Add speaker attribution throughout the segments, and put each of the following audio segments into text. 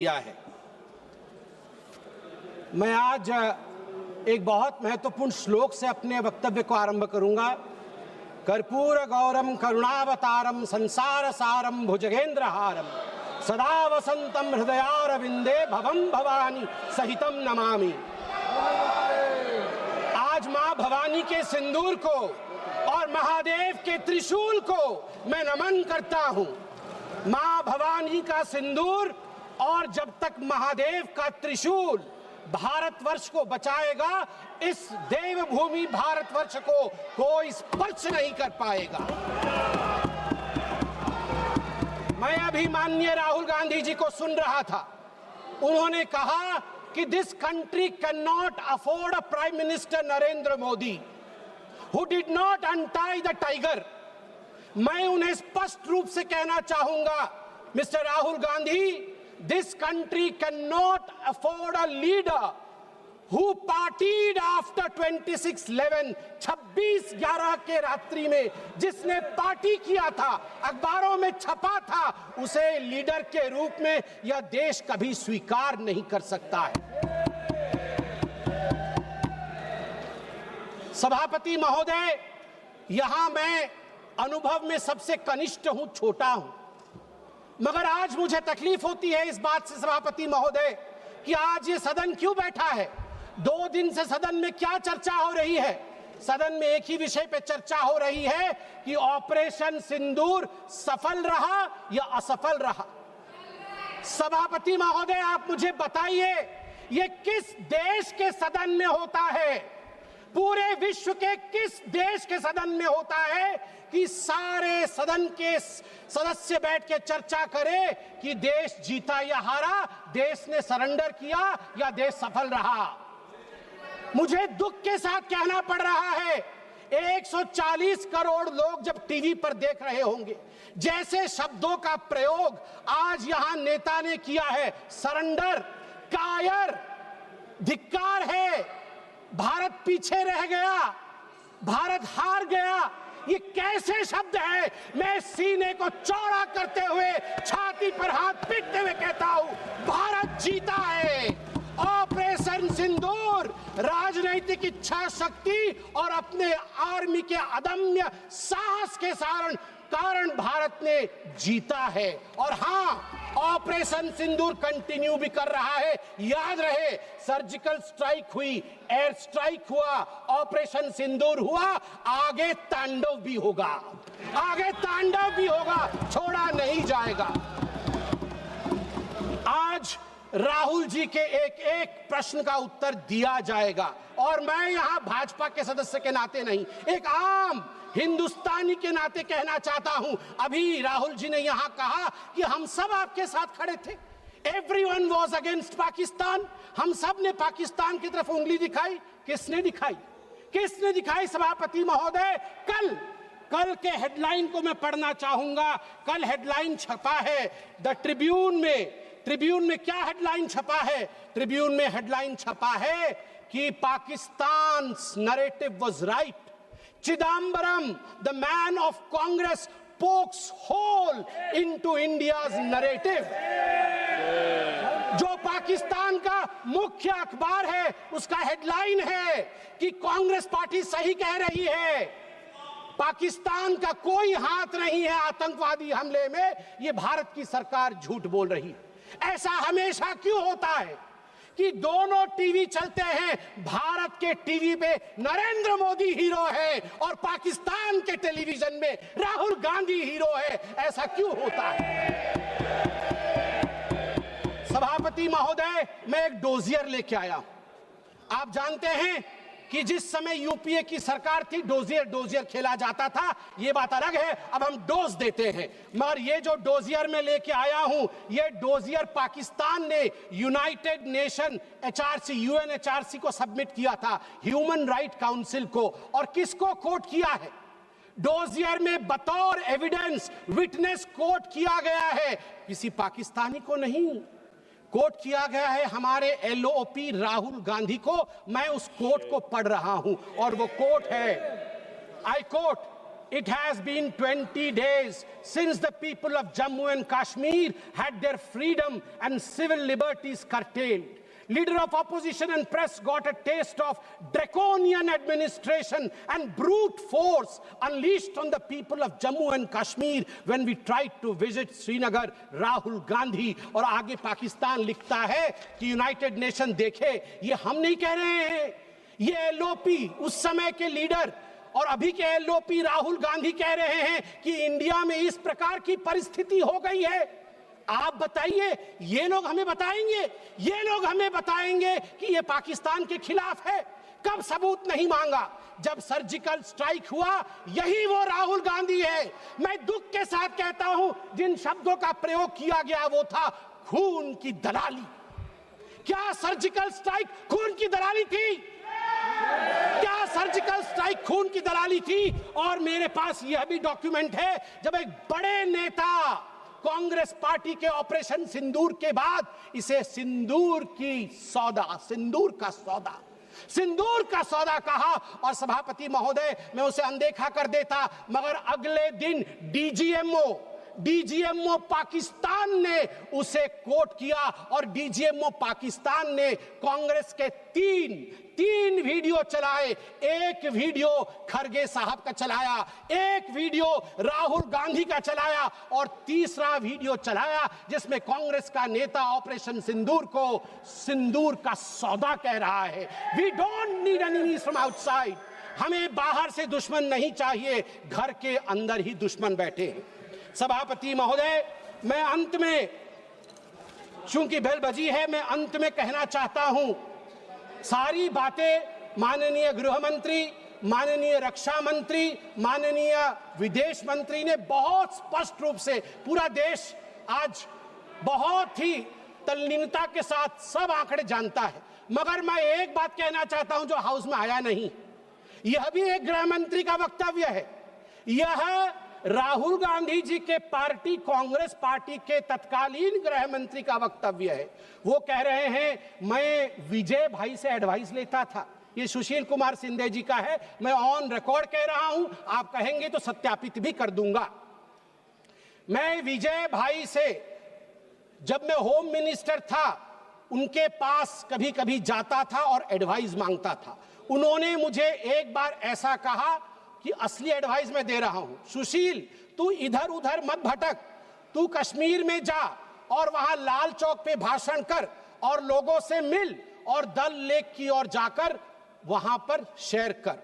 Speaker 1: किया है। मैं आज एक बहुत महत्वपूर्ण श्लोक से अपने वक्तव्य को आरंभ करूंगा। कर्पूर गौरम करुणावतारम संसार सारम भुजगेंद्रहारम सदा वसंतम हृदयारविंदे भवम भवानी सहितम नमामि। आज मां भवानी के सिंदूर को और महादेव के त्रिशूल को मैं नमन करता हूं। मां भवानी का सिंदूर और जब तक महादेव का त्रिशूल भारतवर्ष को बचाएगा, इस देवभूमि भारतवर्ष को कोई स्पर्श नहीं कर पाएगा। मैं अभी माननीय राहुल गांधी जी को सुन रहा था। उन्होंने कहा कि this country can not afford a prime minister Narendra Modi who did not untie the tiger. मैं उन्हें स्पष्ट रूप से कहना चाहूंगा, mister Rahul Gandhi, this country cannot afford a leader who partied after 26/11, 26/11 के रात्रि में जिसने पार्टी किया था, अखबारों में छपा था, उसे लीडर के रूप में यह देश कभी स्वीकार नहीं कर सकता है। सभापति महोदय, यहां मैं अनुभव में सबसे कनिष्ठ हूं, छोटा हूं, मगर आज मुझे तकलीफ होती है इस बात से सभापति महोदय कि आज ये सदन क्यों बैठा है। 2 दिन से सदन में क्या चर्चा हो रही है? सदन में एक ही विषय पे चर्चा हो रही है कि ऑपरेशन सिंदूर सफल रहा या असफल रहा। सभापति महोदय, आप मुझे बताइए, ये किस देश के सदन में होता है? पूरे विश्व के किस देश के सदन में होता है कि सारे सदन के सदस्य बैठ के चर्चा करें कि देश जीता या हारा, देश ने सरेंडर किया या देश सफल रहा? मुझे दुख के साथ कहना पड़ रहा है, 140 करोड़ लोग जब टीवी पर देख रहे होंगे, जैसे शब्दों का प्रयोग आज यहां नेता ने किया है, सरेंडर, कायर, धिक्कार है, भारत पीछे रह गया, भारत हार गया, ये कैसे शब्द है? मैं सीने को चौड़ा करते हुए, छाती पर हाथ पीटते हुए कहता हूं, भारत जीता है। ऑपरेशन सिंदूर राजनीतिक इच्छा शक्ति और अपने आर्मी के अदम्य साहस के कारण भारत ने जीता है। और हां, ऑपरेशन सिंदूर कंटिन्यू भी कर रहा है। याद रहे, सर्जिकल स्ट्राइक हुई, एयर स्ट्राइक हुआ, ऑपरेशन सिंदूर हुआ, आगे तांडव भी होगा, आगे तांडव भी होगा, छोड़ा नहीं जाएगा। आज राहुल जी के एक एक प्रश्न का उत्तर दिया जाएगा और मैं यहां भाजपा के सदस्य के नाते नहीं, एक आम हिंदुस्तानी के नाते कहना चाहता हूं। अभी राहुल जी ने यहां कहा कि हम सब आपके साथ खड़े थे, एवरीवन वाज अगेंस्ट पाकिस्तान, हम सब ने पाकिस्तान की तरफ उंगली दिखाई। किसने दिखाई? किसने दिखाई सभापति महोदय? कल के हेडलाइन को मैं पढ़ना चाहूंगा। कल हेडलाइन छपा है द ट्रिब्यून में क्या हेडलाइन छपा है? ट्रिब्यून में हेडलाइन छपा है कि Pakistan narrative was right, Chidambaram, the man of Congress, pokes hole into India's narrative। जो पाकिस्तान का मुख्य अखबार है, उसका हेडलाइन है कि कांग्रेस पार्टी सही कह रही है, पाकिस्तान का कोई हाथ नहीं है आतंकवादी हमले में, ये भारत की सरकार झूठ बोल रही है। ऐसा हमेशा क्यों होता है कि दोनों टीवी चलते हैं, भारत के टीवी पे नरेंद्र मोदी हीरो है और पाकिस्तान के टेलीविजन में राहुल गांधी हीरो है? ऐसा क्यों होता है? सभापति महोदय, मैं एक डोजियर लेके आया हूं। आप जानते हैं कि जिस समय यूपीए की सरकार थी, डोजियर खेला जाता था, ये बात अलग है, अब हम डोज देते हैं। मगर ये जो डोजियर में लेके आया हूं, ये डोजियर पाकिस्तान ने यूनाइटेड नेशन एचआरसी, यूएनएचआरसी को सबमिट किया था, ह्यूमन राइट काउंसिल को। और किसको कोट किया है? डोजियर में बतौर एविडेंस, विटनेस कोट किया गया है, किसी पाकिस्तानी को नहीं, कोट किया गया है हमारे एलओपी राहुल गांधी को। मैं उस कोट को पढ़ रहा हूं और वो कोट है, I quote, It has been 20 days since the people of Jammu and Kashmir had their freedom and civil liberties curtailed. Leader of opposition and press got a taste of draconian administration and brute force unleashed on the people of Jammu and Kashmir when we tried to visit Srinagar. Rahul Gandhi और आगे पाकिस्तान लिखता है कि United nation देखे, ये हम नहीं कह रहे हैं, ये एलओपी उस समय के लीडर और अभी के एलओपी राहुल गांधी कह रहे हैं कि इंडिया में इस प्रकार की परिस्थिति हो गई है। आप बताइए, ये लोग हमें बताएंगे, ये लोग हमें बताएंगे कि ये पाकिस्तान के खिलाफ है? कब सबूत नहीं मांगा? जब सर्जिकल स्ट्राइक हुआ, यही वो राहुल गांधी है। मैं दुख के साथ कहता हूं, जिन शब्दों का प्रयोग किया गया वो था खून की दलाली। क्या सर्जिकल स्ट्राइक खून की दलाली थी? क्या सर्जिकल स्ट्राइक खून की दलाली थी? और मेरे पास यह भी डॉक्यूमेंट है, जब एक बड़े नेता कांग्रेस पार्टी के ऑपरेशन सिंदूर के बाद इसे सिंदूर का सौदा कहा और सभापति महोदय मैं उसे अनदेखा कर देता, मगर अगले दिन डीजीएमओ पाकिस्तान ने उसे कोट किया और डीजीएमओ पाकिस्तान ने कांग्रेस के तीन वीडियो चलाए। एक वीडियो खरगे साहब का चलाया, एक वीडियो राहुल गांधी का चलाया और तीसरा वीडियो चलाया जिसमें कांग्रेस का नेता ऑपरेशन सिंदूर को सिंदूर का सौदा कह रहा है। We don't need enemies from outside. हमें बाहर से दुश्मन नहीं चाहिए, घर के अंदर ही दुश्मन बैठे हैं। सभापति महोदय, मैं अंत में, चूंकि बेल बजी है, मैं अंत में कहना चाहता हूं, सारी बातें माननीय गृह मंत्री, माननीय रक्षा मंत्री, माननीय विदेश मंत्री ने बहुत स्पष्ट रूप से, पूरा देश आज बहुत ही तल्लीनता के साथ सब आंकड़े जानता है, मगर मैं एक बात कहना चाहता हूं जो हाउस में आया नहीं। यह भी एक गृह मंत्री का वक्तव्य है। यह राहुल गांधी जी के पार्टी कांग्रेस पार्टी के तत्कालीन गृह मंत्री का वक्तव्य है। वो कह रहे हैं मैं विजय भाई से एडवाइस लेता था। ये सुशील कुमार सिंधे जी का है, मैं ऑन रिकॉर्ड कह रहा हूं, आप कहेंगे तो सत्यापित भी कर दूंगा। मैं विजय भाई से, जब मैं होम मिनिस्टर था, उनके पास कभी कभी जाता था और एडवाइस मांगता था। उन्होंने मुझे एक बार ऐसा कहा कि असली एडवाइस मैं दे रहा हूं, सुशील तू इधर उधर मत भटक, तू कश्मीर में जा और वहां लाल चौक पे भाषण कर और लोगों से मिल और दल लेक की ओर जाकर वहां पर शेयर कर।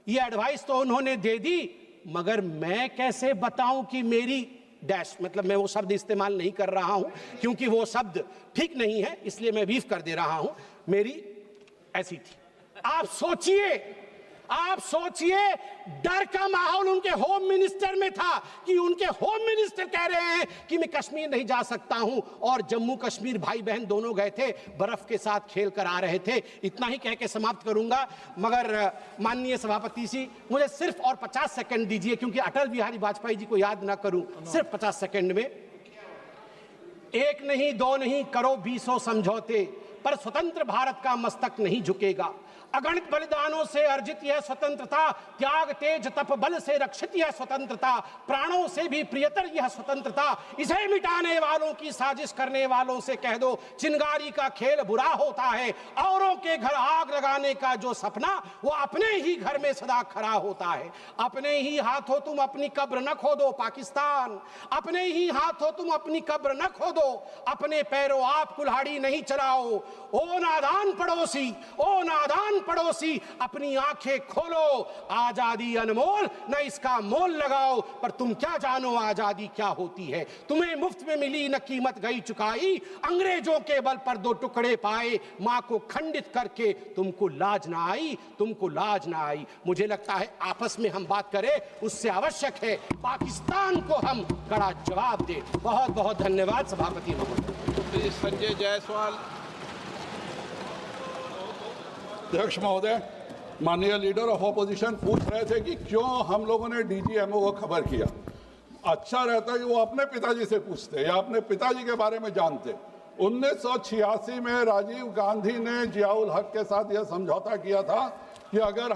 Speaker 1: ये एडवाइस तो उन्होंने दे दी, मगर मैं कैसे बताऊं कि मेरी डैश, मतलब मैं वो शब्द इस्तेमाल नहीं कर रहा हूं क्योंकि वो शब्द ठीक नहीं है, इसलिए मैं बीफ कर दे रहा हूं, मेरी ऐसी थी। आप सोचिए डर का माहौल उनके होम मिनिस्टर में था कि उनके होम मिनिस्टर कह रहे हैं कि मैं कश्मीर नहीं जा सकता हूं, और जम्मू कश्मीर भाई बहन दोनों गए थे, बर्फ के साथ खेल कर आ रहे थे। इतना ही कह के समाप्त करूंगा, मगर माननीय सभापति जी मुझे सिर्फ और 50 सेकंड दीजिए, क्योंकि अटल बिहारी वाजपेयी जी को याद ना करूं सिर्फ 50 सेकंड में। एक नहीं दो नहीं करो 20 समझौते, पर स्वतंत्र भारत का मस्तक नहीं झुकेगा। अगणित बलिदानों से अर्जित यह स्वतंत्रता, त्याग तेज तप बल से रक्षित यह स्वतंत्रता, प्राणों से भी प्रियतर यह स्वतंत्रता। इसे मिटाने वालों की साजिश करने वालों से कह दो, चिंगारी का खेल बुरा होता है। औरों के घर आग लगाने का जो सपना, वो अपने ही घर में सदा खड़ा होता है। अपने ही हाथों तुम अपनी कब्र न खोदो पाकिस्तान, अपने ही हाथों तुम अपनी कब्र न खोदो, अपने पैरों आप कुल्हाड़ी नहीं चलाओ। ओ नादान पड़ोसी, अपनी आंखें खोलो, आजादी अनमोल, न इसका मोल लगाओ। पर तुम क्या जानो आजादी क्या होती है, तुम्हें मुफ्त में मिली न कीमत गई चुकाई। अंग्रेजों के बल पर 2 टुकड़े पाए, मां को खंडित करके तुमको लाज ना आई। मुझे लगता है आपस में हम बात करें, उससे आवश्यक है पाकिस्तान को हम कड़ा जवाब दे। बहुत बहुत धन्यवाद सभापति महोदय।
Speaker 2: संजय जायसवाल।
Speaker 3: अध्यक्ष महोदय, माननीय लीडर ऑफ ऑपोजिशन पूछ रहे थे कि क्यों हम लोगों ने डीजीएमओ को खबर किया। अच्छा रहता कि वो अपने पिताजी से पूछते या अपने पिताजी के बारे में जानते। 1986 में राजीव गांधी ने जियाउल हक के साथ यह समझौता किया था कि अगर